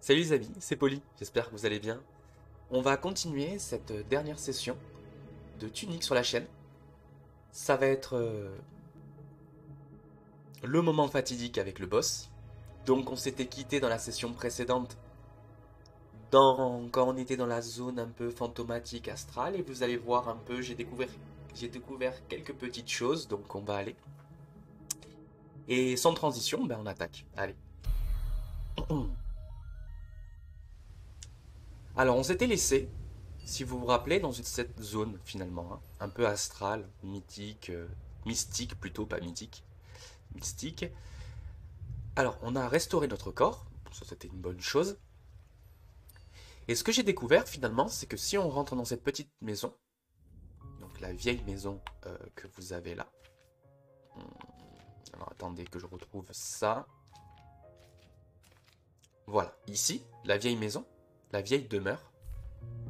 Salut les amis, c'est Poli, j'espère que vous allez bien. On va continuer cette dernière session de Tunic sur la chaîne. Ça va être le moment fatidique avec le boss. Donc on s'était quitté dans la session précédente quand on était dans la zone un peu fantomatique astrale. Et vous allez voir un peu, j'ai découvert quelques petites choses, donc on va aller. Et sans transition, ben on attaque. Allez. Alors on s'était laissé, si vous vous rappelez, dans cette zone finalement, hein, un peu astrale, mythique, mystique plutôt, pas mythique, mystique. Alors on a restauré notre corps, ça c'était une bonne chose. Et ce que j'ai découvert finalement, c'est que si on rentre dans cette petite maison, donc la vieille maison que vous avez là, alors attendez que je retrouve ça. Voilà, ici, la vieille maison, la vieille demeure,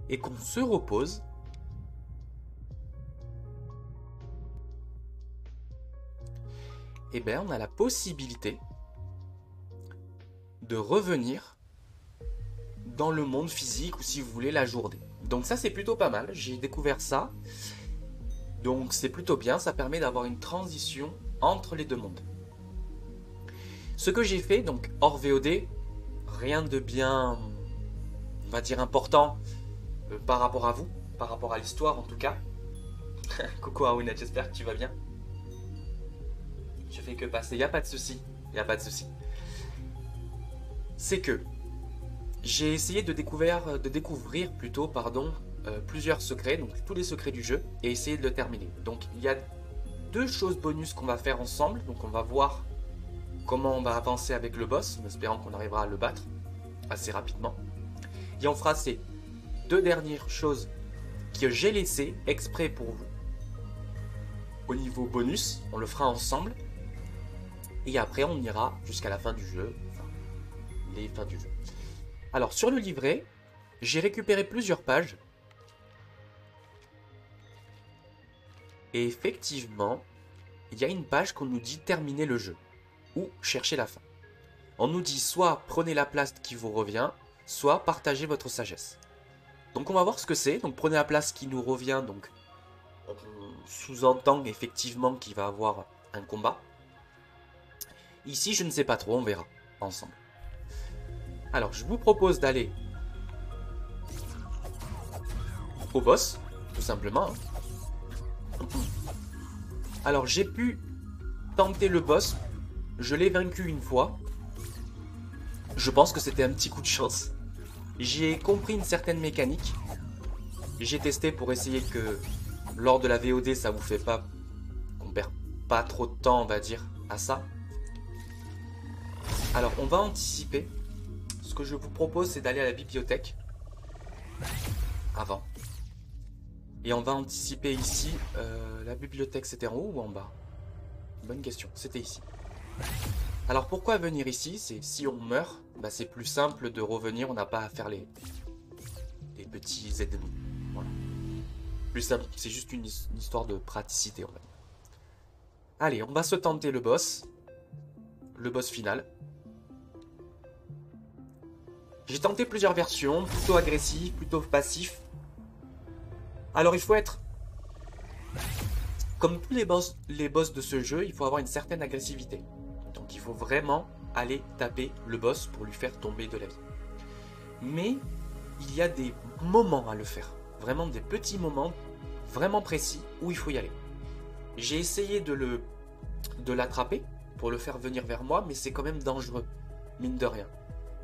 et qu'on se repose, et bien on a la possibilité de revenir dans le monde physique ou si vous voulez la journée. Donc ça c'est plutôt pas mal, j'ai découvert ça. Donc c'est plutôt bien, ça permet d'avoir une transition entre les deux mondes. Ce que j'ai fait, donc hors VOD, rien de bien, on va dire important par rapport à vous, par rapport à l'histoire en tout cas. Coucou Arwina, j'espère que tu vas bien. Je fais que passer, y a pas de souci, y a pas de souci. C'est que j'ai essayé de découvrir plutôt, plusieurs secrets, donc tous les secrets du jeu, et essayer de le terminer. Donc il y a deux choses bonus qu'on va faire ensemble, donc on va voir comment on va avancer avec le boss, en espérant qu'on arrivera à le battre assez rapidement. Et on fera ces deux dernières choses que j'ai laissées exprès pour vous. Au niveau bonus, on le fera ensemble. Et après on ira jusqu'à la fin du jeu, enfin les fins du jeu. Alors sur le livret, j'ai récupéré plusieurs pages. Et effectivement, il y a une page qu'on nous dit terminer le jeu. Ou chercher la fin. On nous dit soit prenez la place qui vous revient, soit partagez votre sagesse. Donc on va voir ce que c'est. Donc prenez la place qui nous revient. Donc on sous-entend effectivement qu'il va avoir un combat. Ici je ne sais pas trop, on verra ensemble. Alors je vous propose d'aller au boss, tout simplement. Alors j'ai pu tenter le boss. Je l'ai vaincu une fois. Je pense que c'était un petit coup de chance. J'ai compris une certaine mécanique. J'ai testé pour essayer que lors de la VOD ça vous fait pas qu'on perd pas trop de temps, on va dire, à ça. Alors on va anticiper. Ce que je vous propose c'est d'aller à la bibliothèque avant. Et on va anticiper ici. La bibliothèque c'était en haut ou en bas? Bonne question, c'était ici. Alors pourquoi venir ici? C'est si on meurt, bah c'est plus simple de revenir, on n'a pas à faire les petits ennemis. Voilà. Plus simple, c'est juste une histoire de praticité, on va dire. Allez, on va se tenter le boss final. J'ai tenté plusieurs versions, plutôt agressif, plutôt passif. Alors il faut être... Comme tous les boss de ce jeu, il faut avoir une certaine agressivité. Donc il faut vraiment aller taper le boss pour lui faire tomber de la vie. Mais il y a des moments à le faire. Vraiment des petits moments vraiment précis où il faut y aller. J'ai essayé de l'attraper pour le faire venir vers moi, mais c'est quand même dangereux, mine de rien.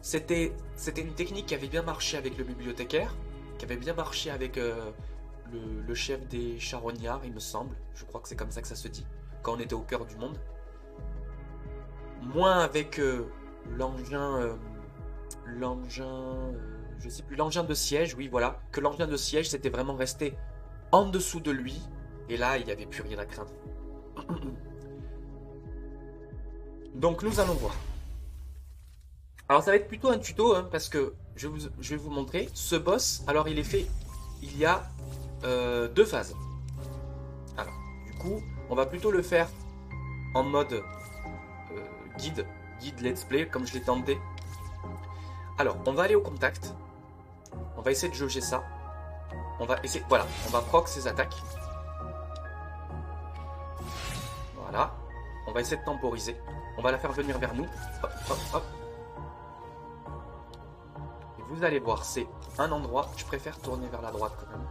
C'était une technique qui avait bien marché avec le bibliothécaire, qui avait bien marché avec le chef des charognards, il me semble. Je crois que c'est comme ça que ça se dit, quand on était au cœur du monde. Moins avec l'engin, je sais plus, l'engin de siège, oui voilà, que l'engin de siège c'était vraiment resté en dessous de lui, et là il n'y avait plus rien à craindre. Donc nous allons voir. Alors ça va être plutôt un tuto, hein, parce que je vais vous montrer, ce boss, alors il est fait, il y a deux phases. Alors, du coup, on va plutôt le faire en mode guide let's play, comme je l'ai tenté. Alors, on va aller au contact. On va essayer de jauger ça. On va essayer... Voilà, on va proc ses attaques. Voilà. On va essayer de temporiser. On va la faire venir vers nous. Hop, hop, hop. Et vous allez voir, c'est un endroit... Je préfère tourner vers la droite quand même.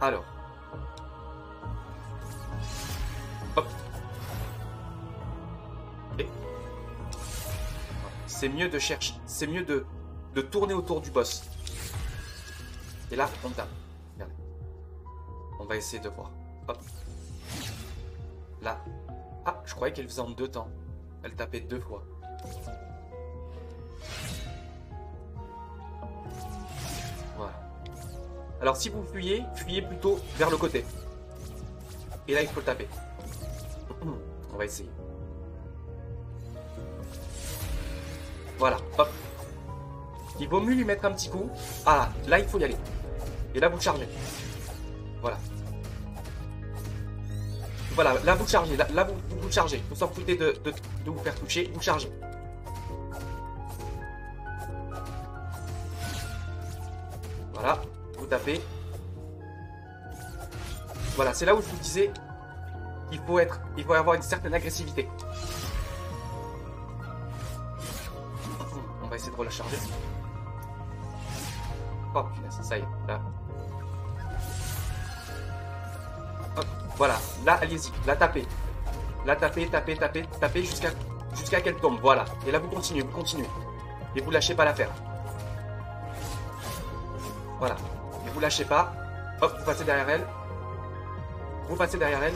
Alors. Hop. Et... C'est mieux de chercher... C'est mieux de tourner autour du boss. Et là, on tape. Regardez. On va essayer de voir. Hop. Là. Ah, je croyais qu'elle faisait en 2 temps. Elle tapait 2 fois. Voilà. Alors, si vous fuyez, fuyez plutôt vers le côté. Et là, il faut le taper. On va essayer. Voilà, hop. Il vaut mieux lui mettre un petit coup. Ah, là, il faut y aller. Et là, vous chargez. Voilà. Voilà, là, vous chargez. Là vous chargez. Vous s'en foutez de vous faire toucher. Vous chargez. Voilà, vous tapez. Voilà, c'est là où je vous disais il faut avoir une certaine agressivité. On va essayer de recharger. Oh punaise, ça y est, là. Hop, voilà, là allez-y, la tapez. La tapez, tapez, tapez, tapez jusqu'à qu'elle tombe, voilà. Et là vous continuez. Et vous lâchez pas l'affaire. Voilà, et vous lâchez pas. Hop, vous passez derrière elle. Vous passez derrière elle.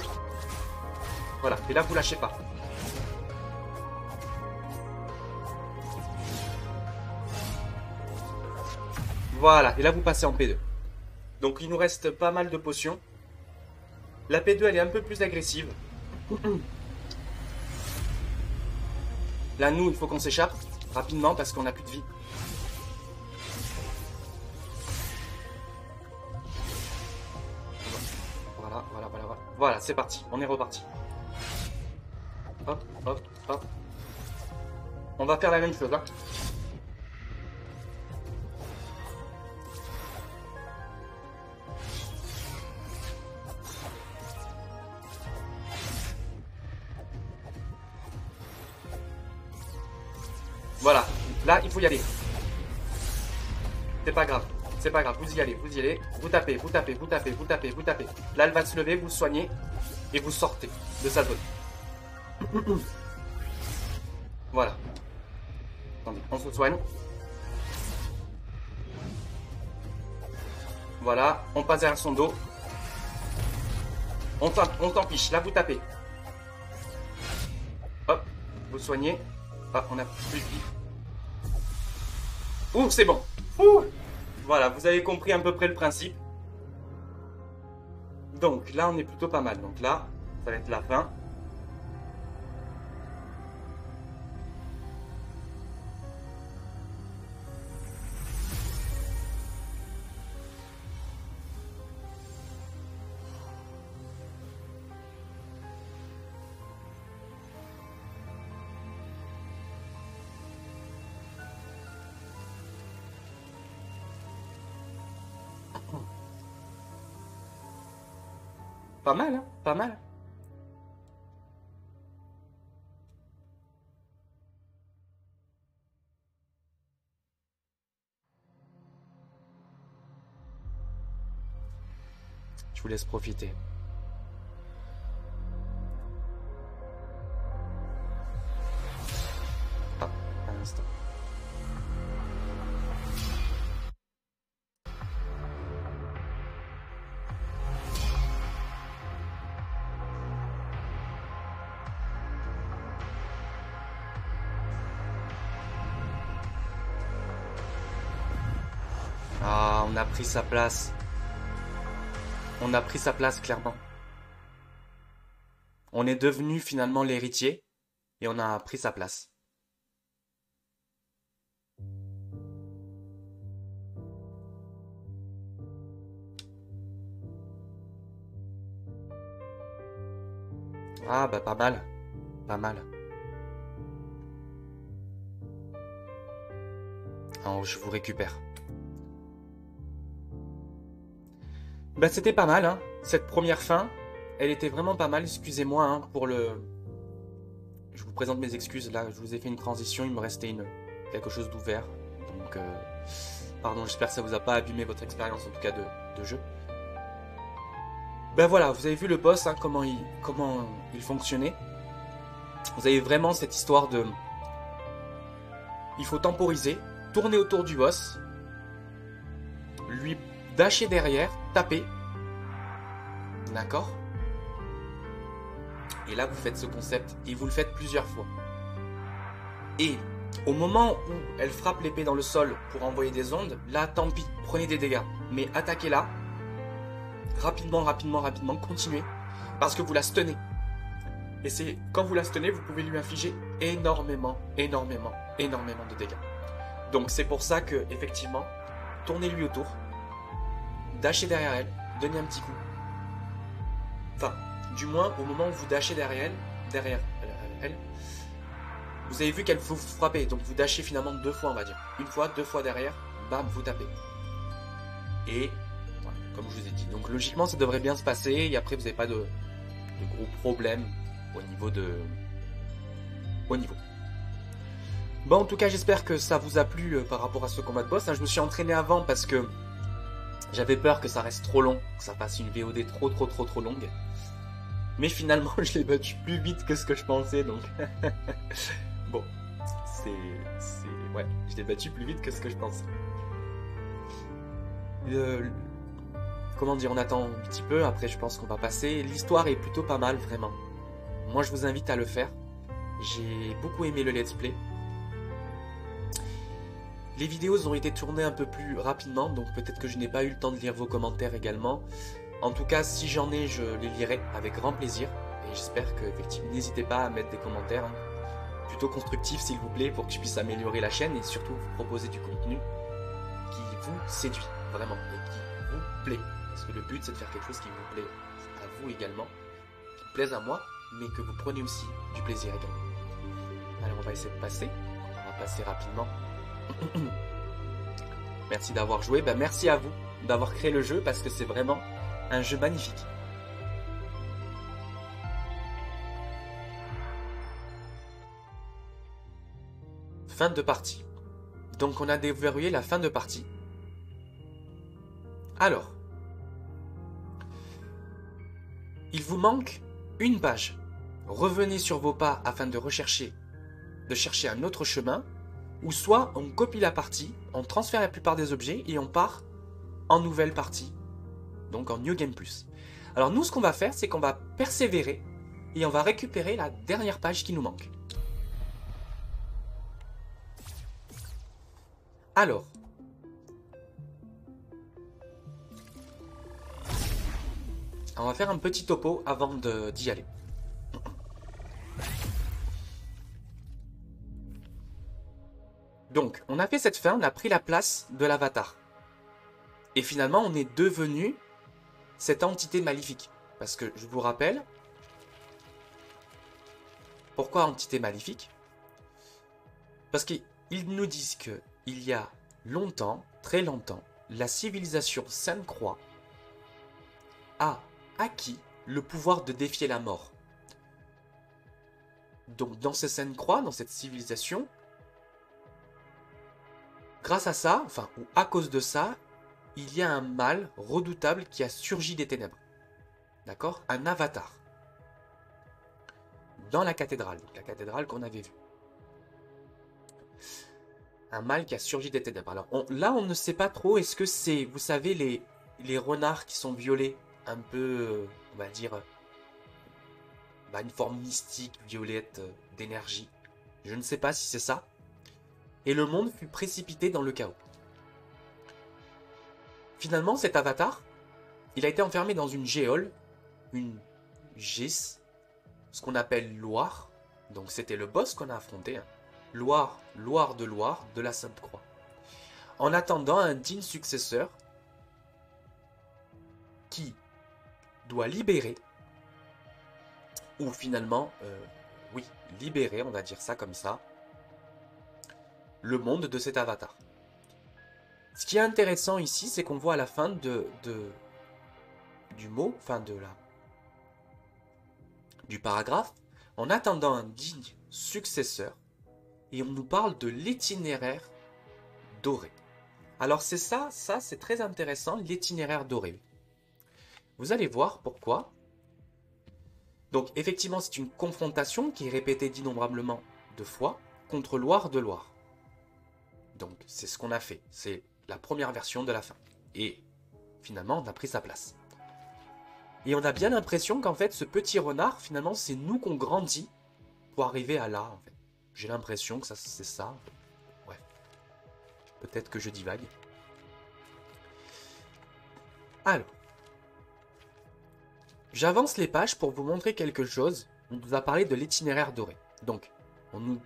Voilà, et là vous lâchez pas. Voilà, et là vous passez en P2. Donc il nous reste pas mal de potions. La P2 elle est un peu plus agressive. Là nous il faut qu'on s'échappe rapidement parce qu'on n'a plus de vie. Voilà. Voilà, c'est parti, on est reparti. Hop, hop, hop. On va faire la même chose là. Voilà, là il faut y aller. C'est pas grave, vous y allez, vous tapez. Là elle va se lever, vous soignez et vous sortez de sa zone. Voilà. Attendez, on se soigne. Voilà, on passe derrière son dos. On t'empiche, là vous tapez. Hop, vous soignez. Ah, on a plus de vie. Ouh, c'est bon. Ouh. Voilà, vous avez compris à peu près le principe. Donc là, on est plutôt pas mal. Donc là, ça va être la fin. Pas mal, hein? Pas mal. Je vous laisse profiter. Ah, un instant. Ah, on a pris sa place. On a pris sa place, clairement. On est devenu finalement l'héritier et on a pris sa place. Ah bah pas mal. Pas mal. Alors, je vous récupère. Bah, c'était pas mal, hein. Cette première fin, elle était vraiment pas mal. Excusez-moi hein, pour le... Je vous présente mes excuses. Là, je vous ai fait une transition. Il me restait quelque chose d'ouvert. Donc, pardon, j'espère que ça vous a pas abîmé votre expérience, en tout cas, de jeu. Ben voilà, vous avez vu le boss, hein, comment il fonctionnait. Vous avez vraiment cette histoire de... Il faut temporiser, tourner autour du boss, lui dasher derrière, taper. D'accord? Et là, vous faites ce concept et vous le faites plusieurs fois. Et au moment où elle frappe l'épée dans le sol pour envoyer des ondes, là, tant pis, prenez des dégâts. Mais attaquez-la. Rapidement, rapidement, rapidement, continuez. Parce que vous la stunnez. Et c'est quand vous la stunnez, vous pouvez lui infliger énormément, énormément, énormément de dégâts. Donc c'est pour ça que, effectivement, tournez-lui autour. Dashez derrière elle. Donnez un petit coup. Enfin, du moins, au moment où vous dashez derrière elle, vous avez vu qu'elle vous frappait. Donc vous dashez finalement 2 fois, on va dire. 1 fois, 2 fois derrière, bam, vous tapez. Et... comme je vous ai dit. Donc logiquement, ça devrait bien se passer. Et après, vous n'avez pas de gros problèmes au niveau Bon, en tout cas, j'espère que ça vous a plu par rapport à ce combat de boss. Hein, je me suis entraîné avant parce que j'avais peur que ça reste trop long, que ça fasse une VOD trop longue. Mais finalement, je l'ai battu plus vite que ce que je pensais, donc... bon, ouais, je l'ai battu plus vite que ce que je pensais. Comment dire, on attend un petit peu, après je pense qu'on va passer. L'histoire est plutôt pas mal, vraiment. Moi, je vous invite à le faire. J'ai beaucoup aimé le let's play. Les vidéos ont été tournées un peu plus rapidement, donc peut-être que je n'ai pas eu le temps de lire vos commentaires également. En tout cas, si j'en ai, je les lirai avec grand plaisir. Et j'espère que, effectivement, n'hésitez pas à mettre des commentaires hein, plutôt constructifs, s'il vous plaît, pour que je puisse améliorer la chaîne et surtout vous proposer du contenu qui vous séduit, vraiment, et qui vous plaît. Parce que le but, c'est de faire quelque chose qui vous plaît à vous également, qui vous plaise à moi, mais que vous prenez aussi du plaisir également. Alors, on va essayer de passer. On va passer rapidement. Merci d'avoir joué. Ben, merci à vous d'avoir créé le jeu parce que c'est vraiment un jeu magnifique. Fin de partie. Donc on a déverrouillé la fin de partie. Alors, il vous manque une page. Revenez sur vos pas afin de chercher un autre chemin. Ou soit on copie la partie, on transfère la plupart des objets et on part en nouvelle partie. Donc en New Game Plus. Alors nous ce qu'on va faire c'est qu'on va persévérer et on va récupérer la dernière page qui nous manque. Alors. On va faire un petit topo avant d'y aller. Donc, on a fait cette fin, on a pris la place de l'avatar. Et finalement, on est devenu cette entité maléfique. Parce que, je vous rappelle, pourquoi entité maléfique? Parce qu'ils nous disent que il y a longtemps, très longtemps, la civilisation Sainte-Croix a acquis le pouvoir de défier la mort. Donc, dans ces Sainte-Croix, dans cette civilisation, grâce à ça, enfin, ou à cause de ça, il y a un mal redoutable qui a surgi des ténèbres. D'accord? Un avatar. Dans la cathédrale. Donc la cathédrale qu'on avait vue. Un mal qui a surgi des ténèbres. Alors là, on ne sait pas trop. Est-ce que c'est, vous savez, les renards qui sont violets, un peu, on va dire, une forme mystique, violette, d'énergie. Je ne sais pas si c'est ça. Et le monde fut précipité dans le chaos. Finalement, cet avatar, il a été enfermé dans une géole, une gis, ce qu'on appelle Loire. Donc c'était le boss qu'on a affronté. Hein. Loire de la Sainte-Croix. En attendant un digne successeur qui doit libérer, ou finalement, libérer, on va dire ça comme ça, le monde de cet avatar. Ce qui est intéressant ici, c'est qu'on voit à la fin du mot, enfin du paragraphe, en attendant un digne successeur, et on nous parle de l'itinéraire doré. Alors c'est ça c'est très intéressant, l'itinéraire doré. Vous allez voir pourquoi. Donc effectivement, c'est une confrontation qui est répétée d'innombrablement de fois contre Loire de Loire. Donc c'est ce qu'on a fait, c'est la première version de la fin. Et finalement, on a pris sa place. Et on a bien l'impression qu'en fait, ce petit renard, finalement, c'est nous qu'on grandit pour arriver à là, en fait. J'ai l'impression que c'est ça. Bref. Peut-être que je divague. Alors. J'avance les pages pour vous montrer quelque chose. On nous a parlé de l'itinéraire doré. Donc, on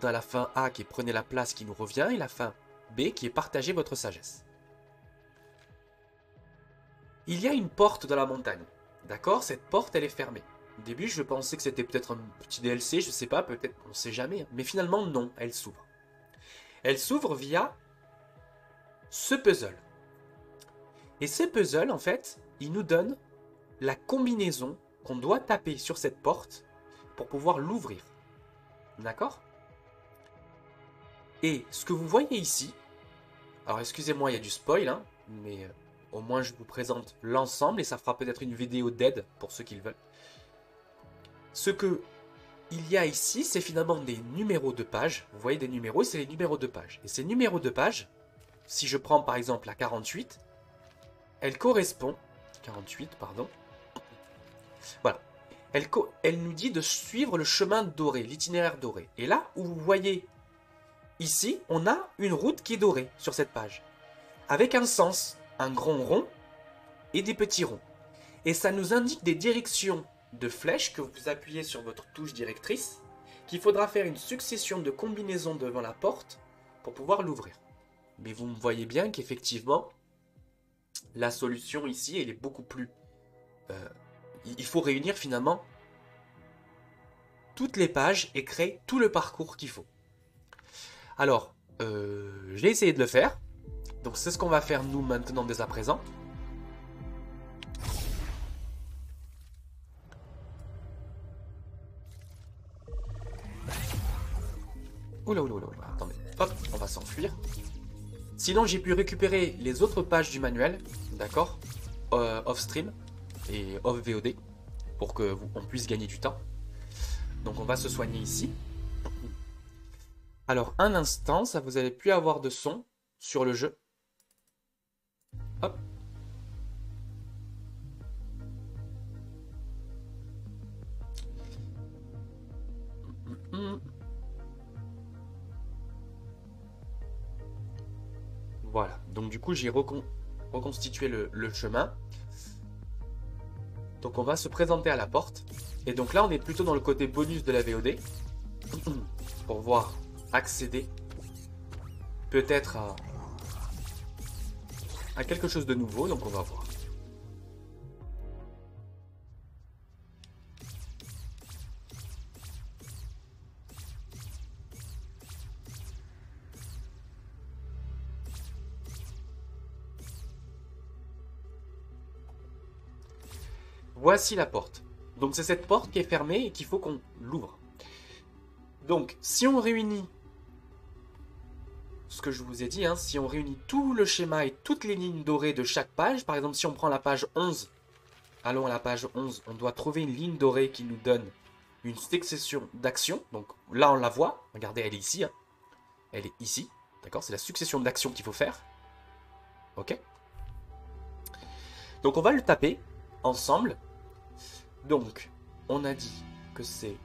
a la fin A qui est prenez la place qui nous revient et la fin B qui est partagez votre sagesse. Il y a une porte dans la montagne. D'accord? Cette porte, elle est fermée. Au début, je pensais que c'était peut-être un petit DLC, je sais pas, peut-être, on sait jamais. Mais finalement, non, elle s'ouvre. Elle s'ouvre via ce puzzle. Et ce puzzle, en fait, il nous donne la combinaison qu'on doit taper sur cette porte pour pouvoir l'ouvrir. D'accord? Et ce que vous voyez ici, alors excusez-moi, il y a du spoil, hein, mais au moins je vous présente l'ensemble et ça fera peut-être une vidéo d'aide pour ceux qui le veulent. Ce que il y a ici, c'est finalement des numéros de page. Vous voyez des numéros, c'est les numéros de page. Et ces numéros de page, si je prends par exemple la 48, elle correspond... 48, pardon. Voilà. Elle nous dit de suivre le chemin doré, l'itinéraire doré. Et là, où vous voyez, ici, on a une route qui est dorée sur cette page. Avec un sens, un grand rond et des petits ronds. Et ça nous indique des directions de flèches que vous appuyez sur votre touche directrice, qu'il faudra faire une succession de combinaisons devant la porte pour pouvoir l'ouvrir. Mais vous voyez bien qu'effectivement, la solution ici, elle est beaucoup plus... il faut réunir finalement toutes les pages et créer tout le parcours qu'il faut. Alors, j'ai essayé de le faire. Donc c'est ce qu'on va faire nous maintenant dès à présent. Oula, oula, oula, oula, attendez. Hop, on va s'enfuir. Sinon, j'ai pu récupérer les autres pages du manuel, d'accord, off-stream et off-VOD, pour qu'on puisse gagner du temps. Donc on va se soigner ici. Alors, un instant, ça vous allez plus avoir de son sur le jeu. Hop. Voilà, donc du coup j'ai reconstitué le chemin. Donc on va se présenter à la porte. Et donc là on est plutôt dans le côté bonus de la VOD. Pour pouvoir accéder peut-être à quelque chose de nouveau. Donc on va voir. Voici la porte. Donc c'est cette porte qui est fermée et qu'il faut qu'on l'ouvre. Donc si on réunit ce que je vous ai dit, hein, si on réunit tout le schéma et toutes les lignes dorées de chaque page, par exemple si on prend la page 11, allons à la page 11, on doit trouver une ligne dorée qui nous donne une succession d'actions. Donc là on la voit, regardez elle est ici, hein. Elle est ici, d'accord? C'est la succession d'actions qu'il faut faire. Ok? Donc on va le taper ensemble. Donc, on a dit que c'est...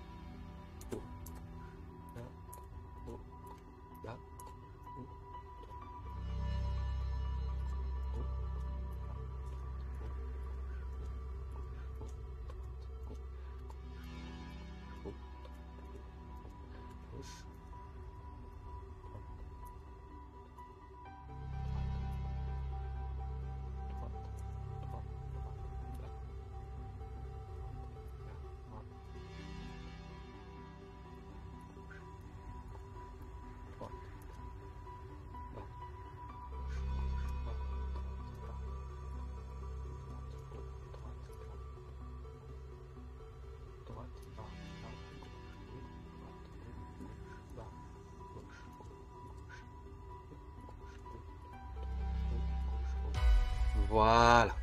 Voilà.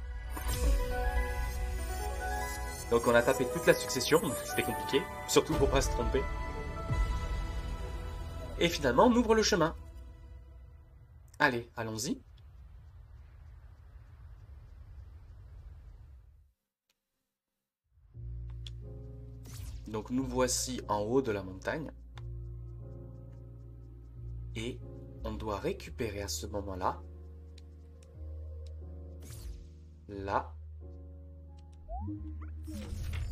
Donc on a tapé toute la succession, c'était compliqué, surtout pour pas se tromper. Et finalement, on ouvre le chemin. Allez, allons-y. Donc nous voici en haut de la montagne. Et on doit récupérer à ce moment-là la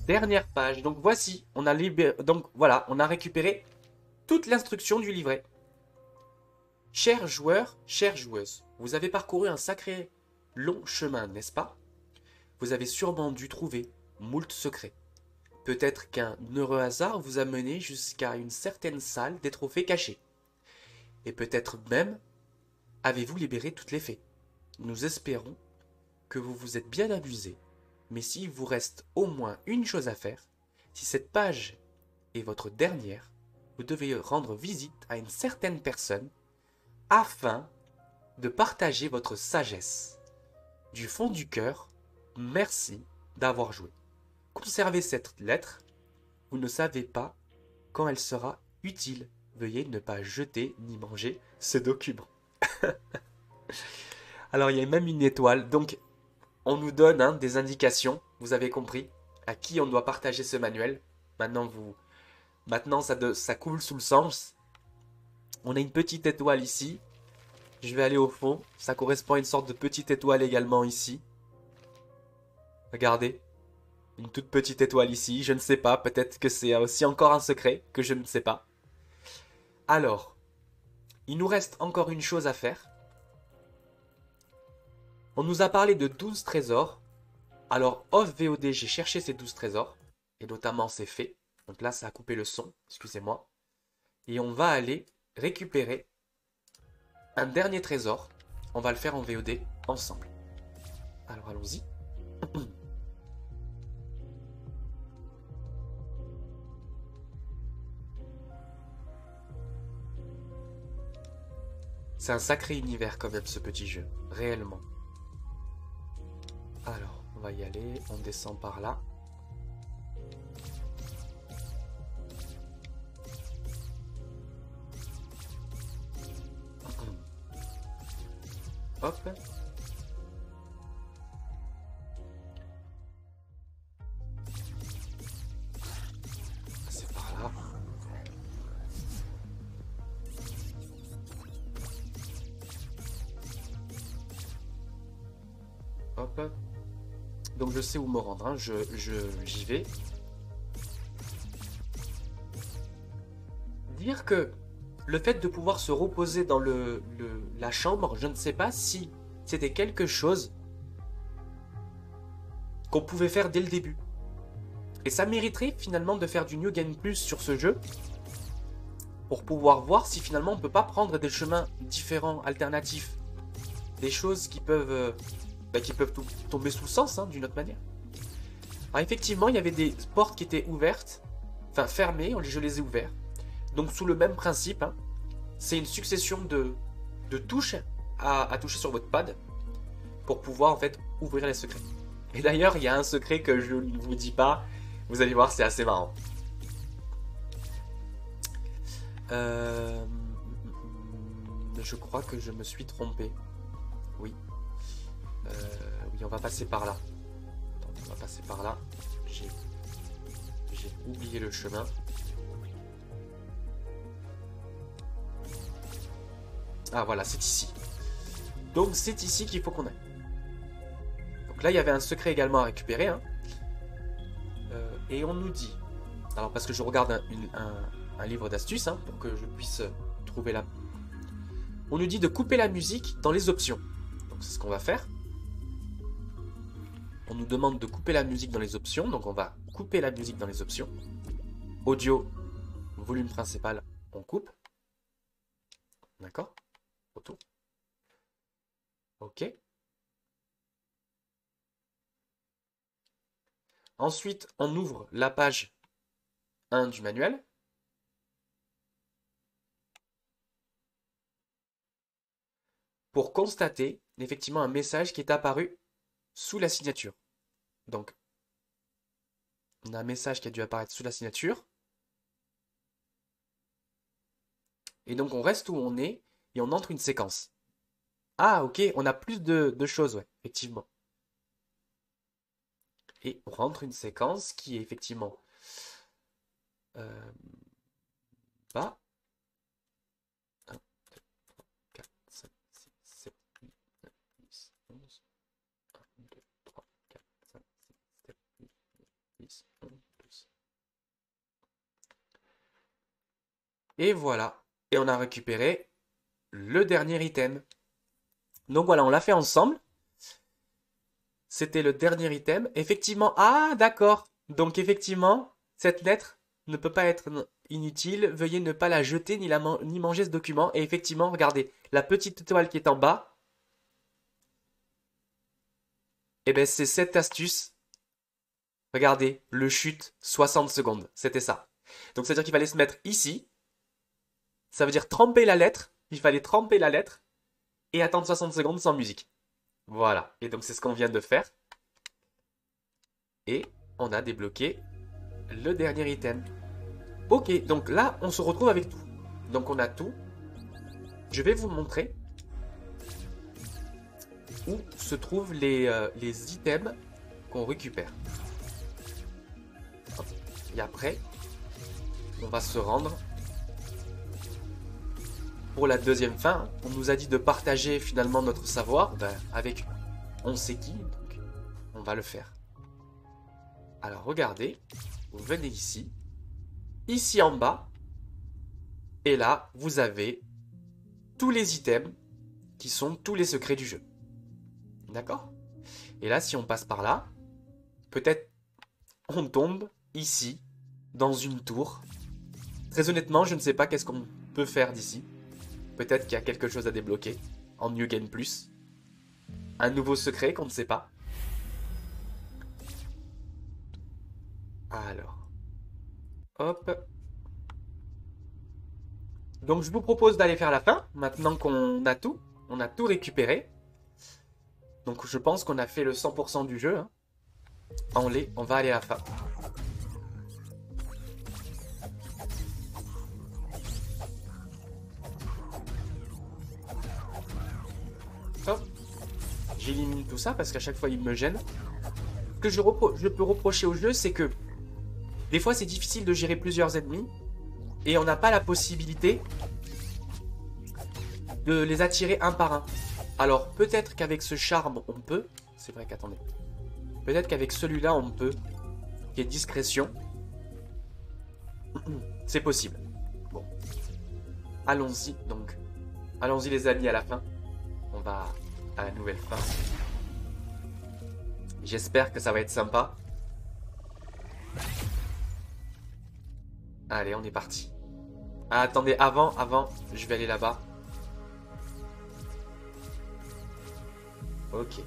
dernière page. Donc voici, on a donc voilà, on a récupéré toute l'instruction du livret. Chers joueurs, chères joueuses, vous avez parcouru un sacré long chemin, n'est-ce pas? Vous avez sûrement dû trouver moult secrets. Peut-être qu'un heureux hasard vous a mené jusqu'à une certaine salle des trophées cachés. Et peut-être même avez-vous libéré toutes les fées. Nous espérons que vous vous êtes bien amusé, mais s'il vous reste au moins une chose à faire, si cette page est votre dernière, vous devez rendre visite à une certaine personne afin de partager votre sagesse. Du fond du cœur, merci d'avoir joué. Conservez cette lettre, vous ne savez pas quand elle sera utile. Veuillez ne pas jeter ni manger ce document. Alors il y a même une étoile, donc on nous donne des indications, vous avez compris, à qui on doit partager ce manuel. Maintenant ça coule sous le sens. On a une petite étoile ici. Je vais aller au fond, ça correspond à une sorte de petite étoile également ici. Regardez. Une toute petite étoile ici, je ne sais pas, peut-être que c'est aussi encore un secret que je ne sais pas. Alors, il nous reste encore une chose à faire. On nous a parlé de 12 trésors. Alors, off VOD, j'ai cherché ces 12 trésors, et notamment ces fées. Donc là, ça a coupé le son, excusez-moi. Et on va aller récupérer un dernier trésor. On va le faire en VOD ensemble. Alors, allons-y. C'est un sacré univers quand même ce petit jeu, réellement. Alors, on va y aller, on descend par là. Hop. C'est par là. Hop. Donc je sais où me rendre, j'y vais. Dire que le fait de pouvoir se reposer dans la chambre, je ne sais pas si c'était quelque chose qu'on pouvait faire dès le début. Et ça mériterait finalement de faire du New Game Plus sur ce jeu pour pouvoir voir si finalement on ne peut pas prendre des chemins différents, alternatifs. Des choses qui peuvent tomber sous le sens d'une autre manière. Alors effectivement, il y avait des portes qui étaient ouvertes, enfin fermées, je les ai ouvertes. Donc sous le même principe, c'est une succession de touches à toucher sur votre pad pour pouvoir en fait ouvrir les secrets. Et d'ailleurs, il y a un secret que je ne vous dis pas, vous allez voir, c'est assez marrant. Je crois que je me suis trompé. Oui. Oui, on va passer par là. Attends, on va passer par là. J'ai oublié le chemin. Ah voilà, c'est ici. Donc c'est ici qu'il faut qu'on aille. Donc là, il y avait un secret également à récupérer. Et on nous dit... Alors parce que je regarde un livre d'astuces pour que je puisse trouver la... On nous dit de couper la musique dans les options. Donc c'est ce qu'on va faire. On nous demande de couper la musique dans les options. Donc on va couper la musique dans les options. Audio, volume principal, on coupe. D'accord? Auto. Ok. Ensuite, on ouvre la page 1 du manuel. Pour constater effectivement un message qui est apparu sous la signature. Donc, on a un message qui a dû apparaître sous la signature. Et donc, on reste où on est et on entre une séquence. Ah, ok, on a plus de choses, ouais, effectivement. Et on rentre une séquence qui est effectivement bas. 1, 2, 3, 4, 5, 6, 7, 8, 9, 10, 11. 1, 2, 3, 4, 5, 6, 7, 8, 9, 10, 11, 12. Et voilà. Et on a récupéré le dernier item. Donc voilà, on l'a fait ensemble. C'était le dernier item. Effectivement, ah d'accord. Donc effectivement, cette lettre ne peut pas être inutile. Veuillez ne pas la jeter ni manger ce document. Et effectivement, regardez, la petite étoile qui est en bas, eh ben c'est cette astuce. Regardez, le chute 60 secondes. C'était ça. Donc c'est-à-dire qu'il fallait se mettre ici. Ça veut dire tremper la lettre. Il fallait tremper la lettre et attendre 60 secondes sans musique. Voilà. Et donc c'est ce qu'on vient de faire. Et on a débloqué le dernier item. Ok, donc là, on se retrouve avec tout. Donc on a tout. Je vais vous montrer où se trouvent les items qu'on récupère. Et après, on va se rendre pour la deuxième fin. On nous a dit de partager finalement notre savoir avec on sait qui, donc on va le faire. Alors regardez, vous venez ici, ici en bas, et là, vous avez tous les items qui sont tous les secrets du jeu. D'accord? Et là, si on passe par là, peut-être on tombe ici, dans une tour. Très honnêtement, je ne sais pas qu'est-ce qu'on peut faire d'ici. Peut-être qu'il y a quelque chose à débloquer en New Game Plus. Un nouveau secret qu'on ne sait pas. Alors. Hop. Donc je vous propose d'aller faire la fin. Maintenant qu'on a tout. On a tout récupéré. Donc je pense qu'on a fait le 100% du jeu. Hein. On va aller à la fin. Hop. J'élimine tout ça parce qu'à chaque fois il me gêne. Ce que je peux reprocher au jeu, c'est que des fois c'est difficile de gérer plusieurs ennemis. Et on n'a pas la possibilité de les attirer un par un. Alors peut-être qu'avec ce charme on peut. C'est vrai qu'attendez. Peut-être qu'avec celui-là on peut. Qui est discrétion. C'est possible. Bon. Allons-y donc. Allons-y les amis à la fin. On va à la nouvelle fin. J'espère que ça va être sympa. Allez, on est parti. Ah, attendez, avant, je vais aller là-bas. Ok.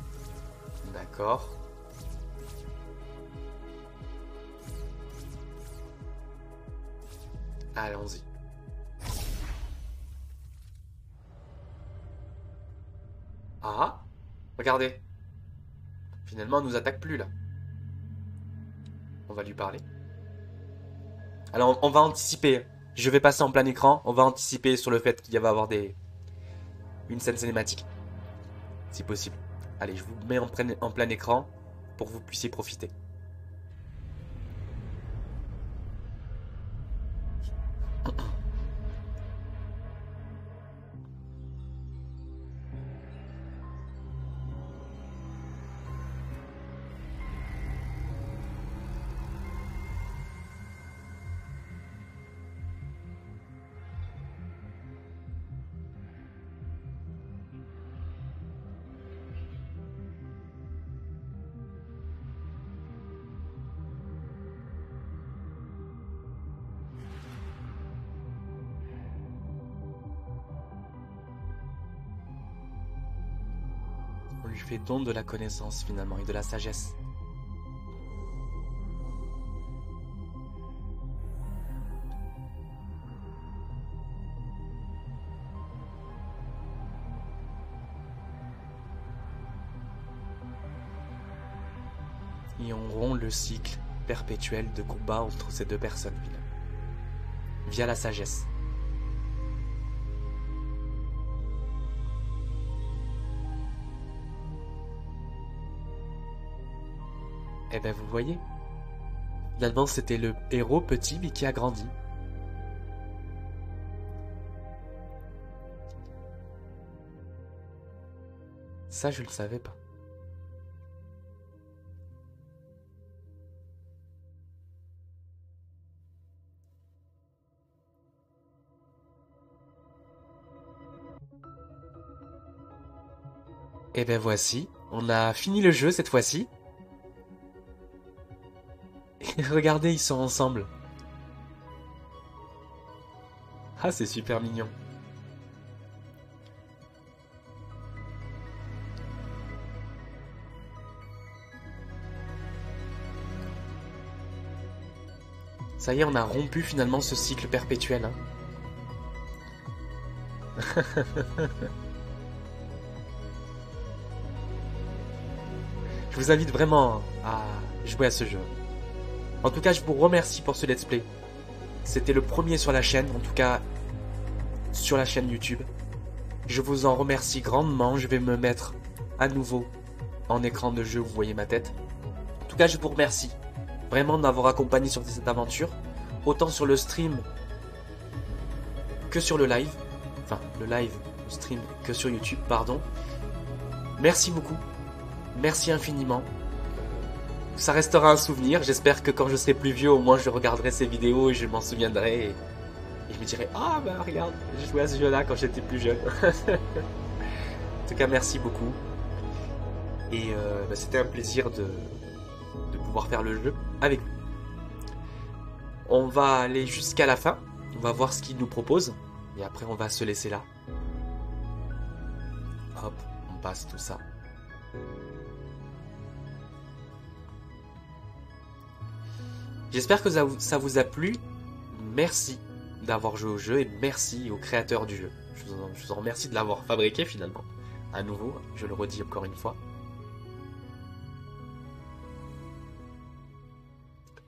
D'accord. Allons-y. Ah, regardez. Finalement, elle nous attaque plus là. On va lui parler. Alors, on va anticiper. Je vais passer en plein écran. On va anticiper sur le fait qu'il va y avoir une scène cinématique. Si possible. Allez, je vous mets en plein écran pour que vous puissiez profiter. On lui fait don de la connaissance finalement et de la sagesse. Et on rompt le cycle perpétuel de combat entre ces deux personnes, finalement. Via la sagesse. Eh ben vous voyez, finalement c'était le héros petit mais qui a grandi. Ça je le savais pas. Et ben voici, on a fini le jeu cette fois-ci. Et regardez, ils sont ensemble. Ah, c'est super mignon. Ça y est, on a rompu finalement ce cycle perpétuel. Hein. Je vous invite vraiment à jouer à ce jeu. En tout cas, je vous remercie pour ce let's play. C'était le premier sur la chaîne, en tout cas sur la chaîne YouTube. Je vous en remercie grandement. Je vais me mettre à nouveau en écran de jeu, vous voyez ma tête. En tout cas, je vous remercie vraiment d'avoir accompagné sur cette aventure, autant sur le stream que sur le live. Enfin, le live, le stream que sur YouTube, pardon. Merci beaucoup. Merci infiniment. Ça restera un souvenir. J'espère que quand je serai plus vieux, au moins je regarderai ces vidéos et je m'en souviendrai. Et je me dirai, ah bah regarde, j'ai joué à ce jeu-là quand j'étais plus jeune. En tout cas, merci beaucoup. Et bah, c'était un plaisir de pouvoir faire le jeu avec vous. On va aller jusqu'à la fin. On va voir ce qu'il nous propose. Et après, on va se laisser là. Hop, on passe tout ça. J'espère que ça vous a plu. Merci d'avoir joué au jeu et merci aux créateurs du jeu. Je vous en remercie de l'avoir fabriqué finalement. À nouveau, je le redis encore une fois.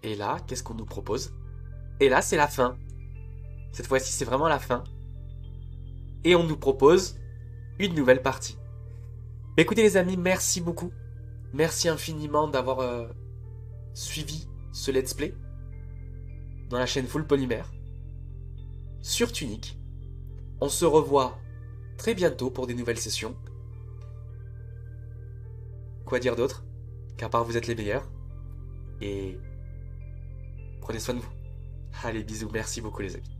Et là, qu'est-ce qu'on nous propose? Et là, c'est la fin. Cette fois-ci, c'est vraiment la fin. Et on nous propose une nouvelle partie. Écoutez les amis, merci beaucoup. Merci infiniment d'avoir suivi ce let's play dans la chaîne Full Polymère sur Tunic. On se revoit très bientôt pour des nouvelles sessions. Quoi dire d'autre? Qu'à part vous êtes les meilleurs. Et prenez soin de vous. Allez, bisous, merci beaucoup les amis.